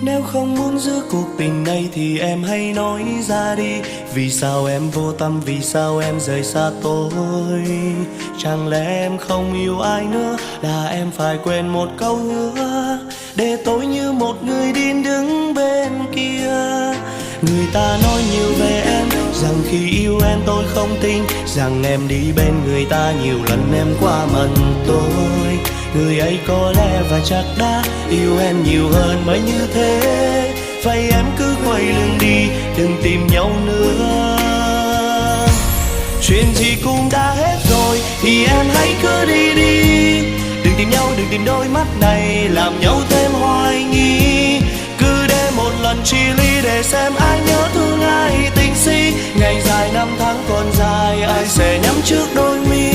Nếu không muốn giữ cuộc tình này thì em hãy nói ra đi. Vì sao em vô tâm, vì sao em rời xa tôi? Chẳng lẽ em không yêu ai nữa, là em phải quên một câu hứa, để tôi như một người điên đứng bên kia. Người ta nói nhiều về em, rằng khi yêu em tôi không tin, rằng em đi bên người ta nhiều lần em qua mặt tôi. Người ấy có lẽ và chắc đã yêu em nhiều hơn mới như thế. Vậy em cứ quay lưng đi, đừng tìm nhau nữa. Chuyện gì cũng đã hết rồi thì em hãy cứ đi đi. Đừng tìm nhau, đừng tìm đôi mắt này làm nhau thêm hoài nghi. Cứ để một lần chia ly để xem ai nhớ thương ai tình si. Ngày dài năm tháng còn dài, ai sẽ nhắm trước đôi mi.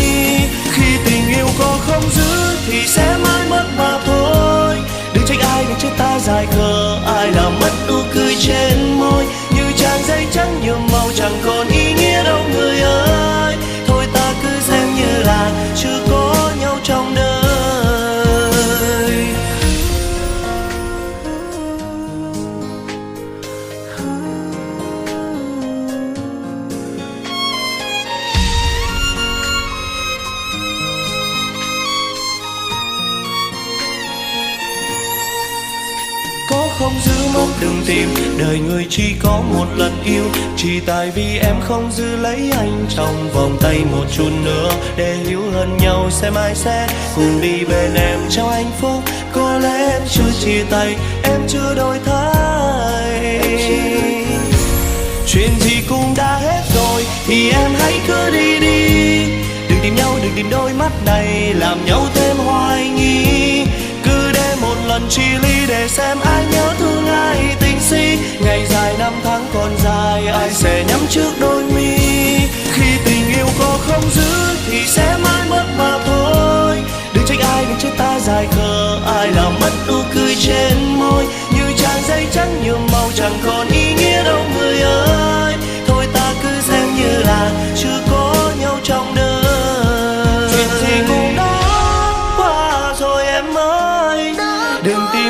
Khi tình yêu có không giữ thì sẽ mãi mất mà thôi. Đừng trách ai, đừng trách ta dài khờ, ai làm mất nụ cười trên môi. Như trang giấy trắng nhuộm màu chẳng còn ý nghĩa đâu người ơi. Thôi ta cứ xem như là chưa có nhau trong đời. Có không giữ mất đừng tìm, đời người chỉ có một lần yêu. Chỉ tại vì em không giữ lấy anh trong vòng tay một chút nữa, để hiểu hơn nhau xem ai sẽ cùng đi bên em trong hạnh phúc. Có lẽ em chưa chia tay, em chưa đổi thay. Chuyện gì cũng đã hết rồi thì em hãy cứ đi đi. Đừng tìm nhau, đừng tìm đôi mắt này làm nhau thêm hoài nghi. Cứ để một lần chia ly để xem ai nhớ thương ai tình si. Ngày dài năm tháng còn dài, ai sẽ nhắm trước đôi mi. Khi tình yêu có không giữ thì sẽ mãi mất mà thôi. Đừng trách ai, đừng trách ta dài khờ, ai làm mất nụ cười trên môi. Như trang giấy trắng nhuộm màu chẳng còn ý nghĩa đâu người ơi. Thôi ta cứ xem như là chưa có nhau trong đời. Chuyện gì cũng đã qua rồi em ơi, đừng tìm